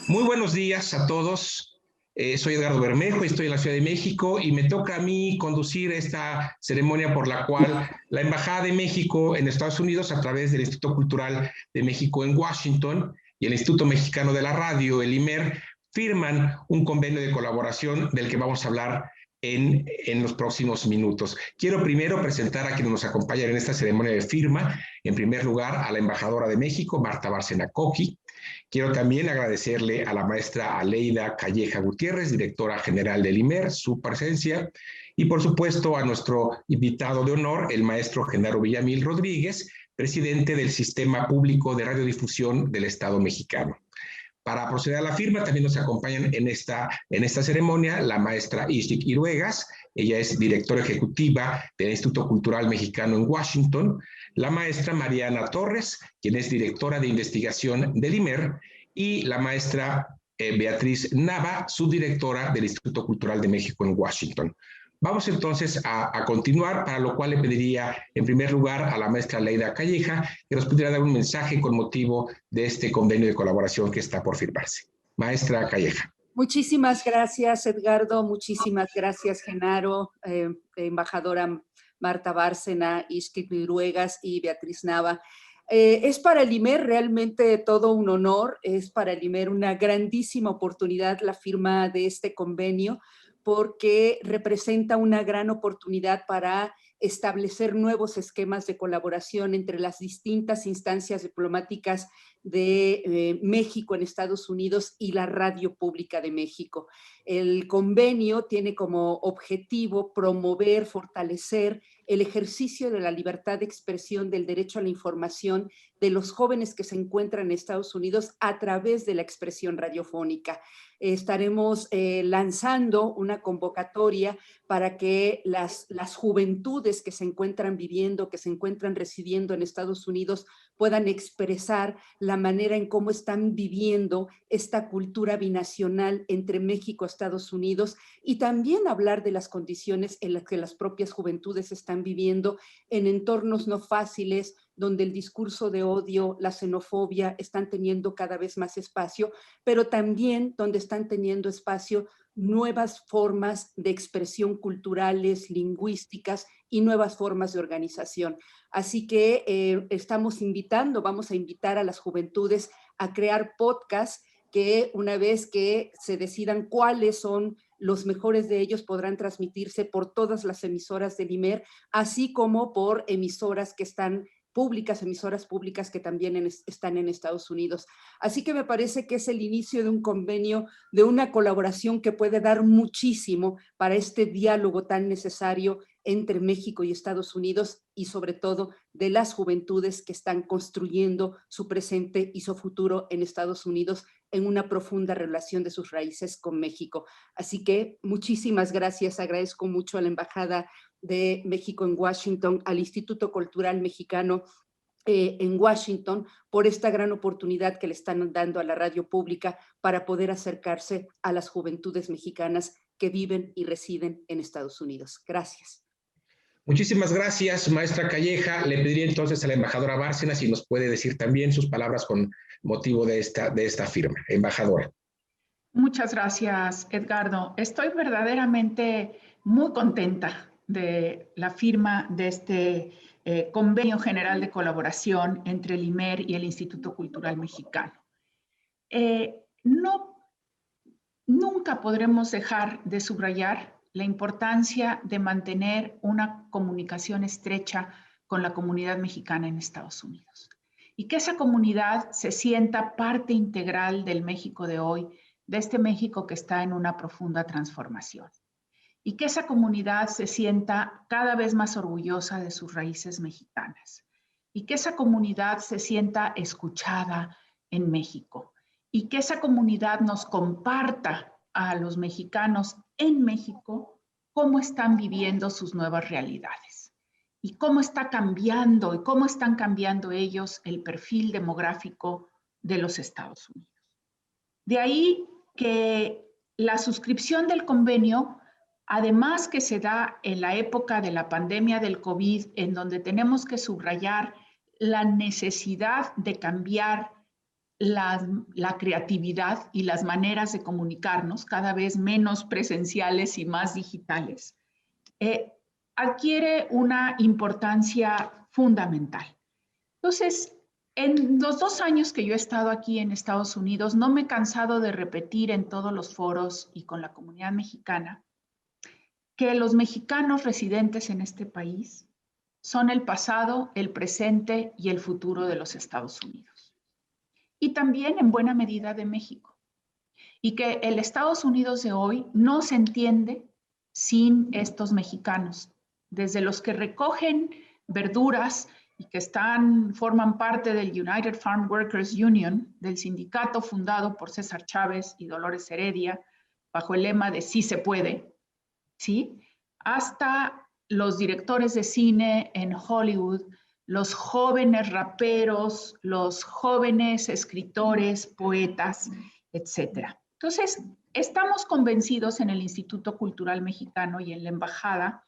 Muy buenos días a todos. Soy Edgardo Bermejo, estoy en la Ciudad de México y me toca a mí conducir esta ceremonia por la cual la Embajada de México en Estados Unidos, a través del Instituto Cultural de México en Washington y el Instituto Mexicano de la Radio, el IMER, firman un convenio de colaboración del que vamos a hablar en los próximos minutos. Quiero primero presentar a quienes nos acompañan en esta ceremonia de firma. En primer lugar, a la embajadora de México, Marta Bárcena Coqui. Quiero también agradecerle a la maestra Aleida Calleja Gutiérrez, directora general del IMER, su presencia, y por supuesto a nuestro invitado de honor, el maestro Genaro Villamil Rodríguez, presidente del Sistema Público de Radiodifusión del Estado mexicano. Para proceder a la firma también nos acompañan en esta ceremonia la maestra Ishik Iruegas, ella es directora ejecutiva del Instituto Cultural Mexicano en Washington, la maestra Mariana Torres, quien es directora de investigación del IMER, y la maestra Beatriz Nava, subdirectora del Instituto Cultural de México en Washington. Vamos entonces a continuar, para lo cual le pediría en primer lugar a la maestra Aleida Calleja que nos pudiera dar un mensaje con motivo de este convenio de colaboración que está por firmarse. Maestra Calleja. Muchísimas gracias, Edgardo. Muchísimas gracias, Genaro, embajadora Marta Bárcena, Ishik Iruegas y Beatriz Nava. Es para el IMER realmente todo un honor, es para el IMER una grandísima oportunidad la firma de este convenio, porque representa una gran oportunidad para establecer nuevos esquemas de colaboración entre las distintas instancias diplomáticas de México en Estados Unidos y la Radio Pública de México. El convenio tiene como objetivo promover, fortalecer el ejercicio de la libertad de expresión, del derecho a la información de los jóvenes que se encuentran en Estados Unidos a través de la expresión radiofónica. Estaremos lanzando una convocatoria para que las juventudes que se encuentran viviendo, que se encuentran residiendo en Estados Unidos puedan expresar la manera en cómo están viviendo esta cultura binacional entre México y Estados Unidos, y también hablar de las condiciones en las que las propias juventudes están viviendo en entornos no fáciles, donde el discurso de odio, la xenofobia están teniendo cada vez más espacio, pero también donde están teniendo espacio nuevas formas de expresión culturales, lingüísticas y nuevas formas de organización. Así que vamos a invitar a las juventudes a crear podcasts que una vez que se decidan cuáles son los mejores de ellos podrán transmitirse por todas las emisoras del IMER, así como por emisoras públicas que también están en Estados Unidos. Así que me parece que es el inicio de un convenio, de una colaboración que puede dar muchísimo para este diálogo tan necesario entre México y Estados Unidos, y sobre todo de las juventudes que están construyendo su presente y su futuro en Estados Unidos en una profunda relación de sus raíces con México. Así que muchísimas gracias, agradezco mucho a la Embajada de México en Washington, al Instituto Cultural Mexicano en Washington, por esta gran oportunidad que le están dando a la radio pública para poder acercarse a las juventudes mexicanas que viven y residen en Estados Unidos. Gracias. Muchísimas gracias, maestra Calleja. Le pediría entonces a la embajadora Bárcena si nos puede decir también sus palabras con motivo de esta firma. Embajadora. Muchas gracias, Edgardo. Estoy verdaderamente muy contenta de la firma de este Convenio General de Colaboración entre el IMER y el Instituto Cultural Mexicano. Nunca podremos dejar de subrayar la importancia de mantener una comunicación estrecha con la comunidad mexicana en Estados Unidos y que esa comunidad se sienta parte integral del México de hoy, de este México que está en una profunda transformación, y que esa comunidad se sienta cada vez más orgullosa de sus raíces mexicanas, y que esa comunidad se sienta escuchada en México, y que esa comunidad nos comparta a los mexicanos en México cómo están viviendo sus nuevas realidades y cómo está cambiando y cómo están cambiando ellos el perfil demográfico de los Estados Unidos. De ahí que la suscripción del convenio, además que se da en la época de la pandemia del COVID, en donde tenemos que subrayar la necesidad de cambiar la creatividad y las maneras de comunicarnos, cada vez menos presenciales y más digitales, adquiere una importancia fundamental. Entonces, en los 2 años que yo he estado aquí en Estados Unidos, no me he cansado de repetir en todos los foros y con la comunidad mexicana que los mexicanos residentes en este país son el pasado, el presente y el futuro de los Estados Unidos. Y también en buena medida de México. Y que el Estados Unidos de hoy no se entiende sin estos mexicanos, desde los que recogen verduras y que forman parte del United Farm Workers Union, del sindicato fundado por César Chávez y Dolores Heredia, bajo el lema de sí se puede, ¿sí? Hasta los directores de cine en Hollywood, los jóvenes raperos, los jóvenes escritores, poetas, etc. Entonces, estamos convencidos en el Instituto Cultural Mexicano y en la Embajada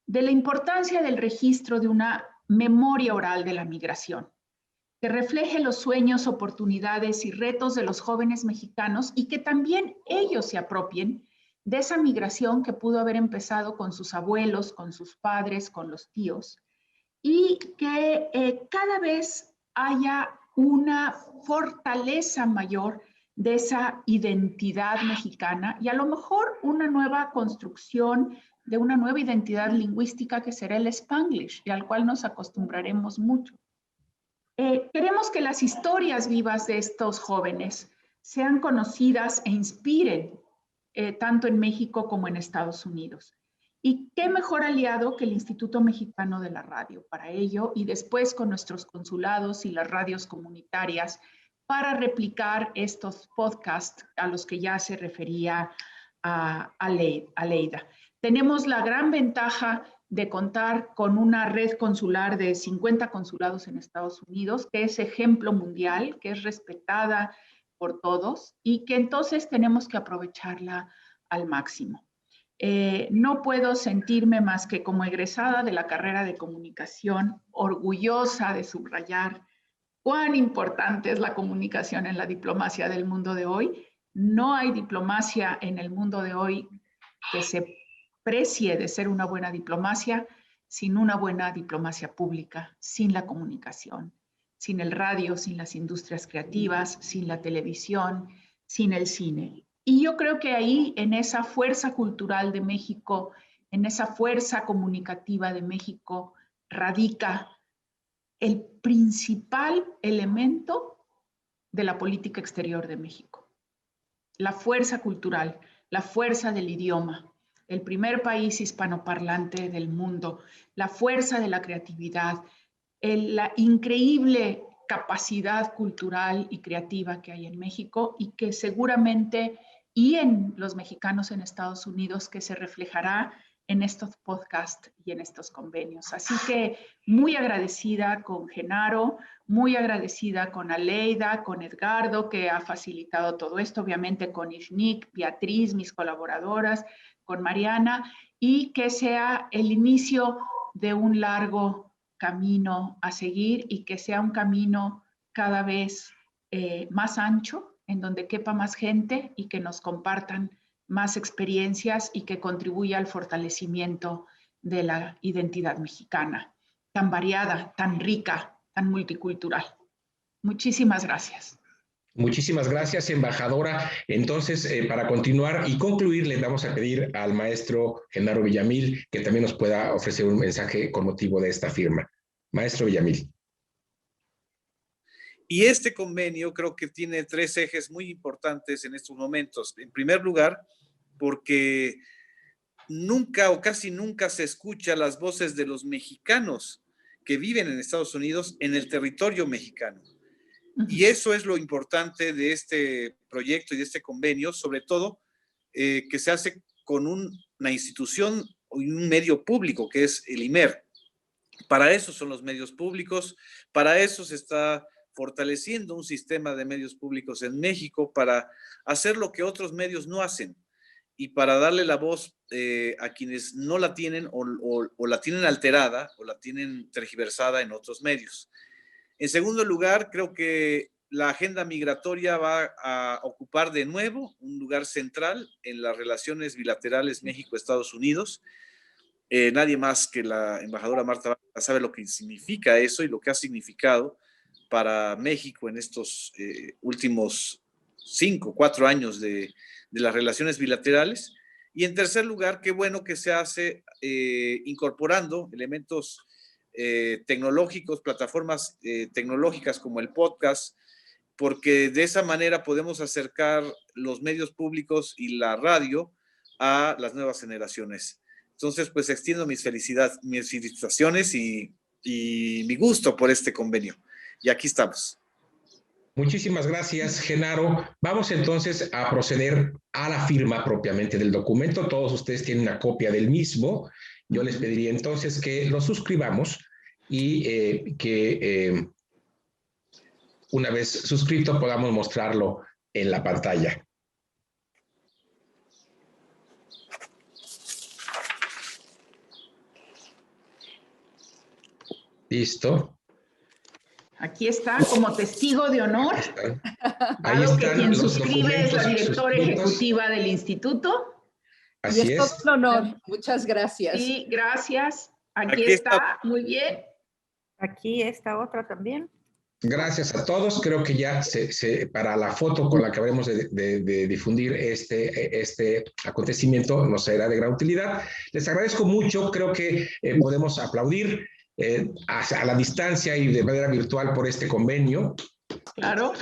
de la importancia del registro de una memoria oral de la migración, que refleje los sueños, oportunidades y retos de los jóvenes mexicanos y que también ellos se apropien de esa migración que pudo haber empezado con sus abuelos, con sus padres, con los tíos, y que cada vez haya una fortaleza mayor de esa identidad mexicana y a lo mejor una nueva construcción de una nueva identidad lingüística que será el Spanglish y al cual nos acostumbraremos mucho. Queremos que las historias vivas de estos jóvenes sean conocidas e inspiren tanto en México como en Estados Unidos. Y qué mejor aliado que el Instituto Mexicano de la Radio para ello y después con nuestros consulados y las radios comunitarias para replicar estos podcasts a los que ya se refería Aleida. Tenemos la gran ventaja de contar con una red consular de 50 consulados en Estados Unidos, que es ejemplo mundial, que es respetada por todos y que entonces tenemos que aprovecharla al máximo. No puedo sentirme más que como egresada de la carrera de comunicación, orgullosa de subrayar cuán importante es la comunicación en la diplomacia del mundo de hoy. No hay diplomacia en el mundo de hoy que se precie de ser una buena diplomacia sin una buena diplomacia pública, sin la comunicación, sin el radio, sin las industrias creativas, sin la televisión, sin el cine. Y yo creo que ahí, en esa fuerza cultural de México, en esa fuerza comunicativa de México, radica el principal elemento de la política exterior de México. La fuerza cultural, la fuerza del idioma, el primer país hispanoparlante del mundo, la fuerza de la creatividad, la increíble capacidad cultural y creativa que hay en México y que seguramente y en los mexicanos en Estados Unidos que se reflejará en estos podcasts y en estos convenios. Así que muy agradecida con Genaro, muy agradecida con Aleida, con Edgardo, que ha facilitado todo esto, obviamente con Ishnik, Beatriz, mis colaboradoras, con Mariana, y que sea el inicio de un largo camino a seguir y que sea un camino cada vez más ancho, en donde quepa más gente y que nos compartan más experiencias y que contribuya al fortalecimiento de la identidad mexicana, tan variada, tan rica, tan multicultural. Muchísimas gracias. Muchísimas gracias, embajadora. Entonces, para continuar y concluir, le vamos a pedir al maestro Genaro Villamil que también nos pueda ofrecer un mensaje con motivo de esta firma. Maestro Villamil. Y este convenio creo que tiene 3 ejes muy importantes en estos momentos. En primer lugar, porque nunca o casi nunca se escucha las voces de los mexicanos que viven en Estados Unidos en el territorio mexicano. Y eso es lo importante de este proyecto y de este convenio, sobre todo que se hace con una institución y un medio público, que es el IMER. Para eso son los medios públicos, para eso se está fortaleciendo un sistema de medios públicos en México, para hacer lo que otros medios no hacen y para darle la voz a quienes no la tienen o la tienen alterada o la tienen tergiversada en otros medios. En segundo lugar, creo que la agenda migratoria va a ocupar de nuevo un lugar central en las relaciones bilaterales México-Estados Unidos. Nadie más que la embajadora Marta Bárcena sabe lo que significa eso y lo que ha significado para México en estos últimos 5, 4 años de las relaciones bilaterales. Y en tercer lugar, qué bueno que se hace incorporando elementos tecnológicos, plataformas tecnológicas como el podcast, porque de esa manera podemos acercar los medios públicos y la radio a las nuevas generaciones. Entonces, pues extiendo mis felicitaciones y mi gusto por este convenio. Y aquí estamos. Muchísimas gracias, Genaro. Vamos entonces a proceder a la firma propiamente del documento. Todos ustedes tienen una copia del mismo. Yo les pediría entonces que lo suscribamos y que una vez suscrito podamos mostrarlo en la pantalla. Listo. Aquí está, como testigo de honor, dado que quien suscribe es la directora ejecutiva del instituto. Así y es todo un honor. Muchas gracias. Sí, gracias. Aquí está, muy bien. Aquí está otra también. Gracias a todos. Creo que ya para la foto con la que habremos de difundir este acontecimiento nos será de gran utilidad. Les agradezco mucho. Creo que podemos aplaudir a la distancia y de manera virtual por este convenio. Claro.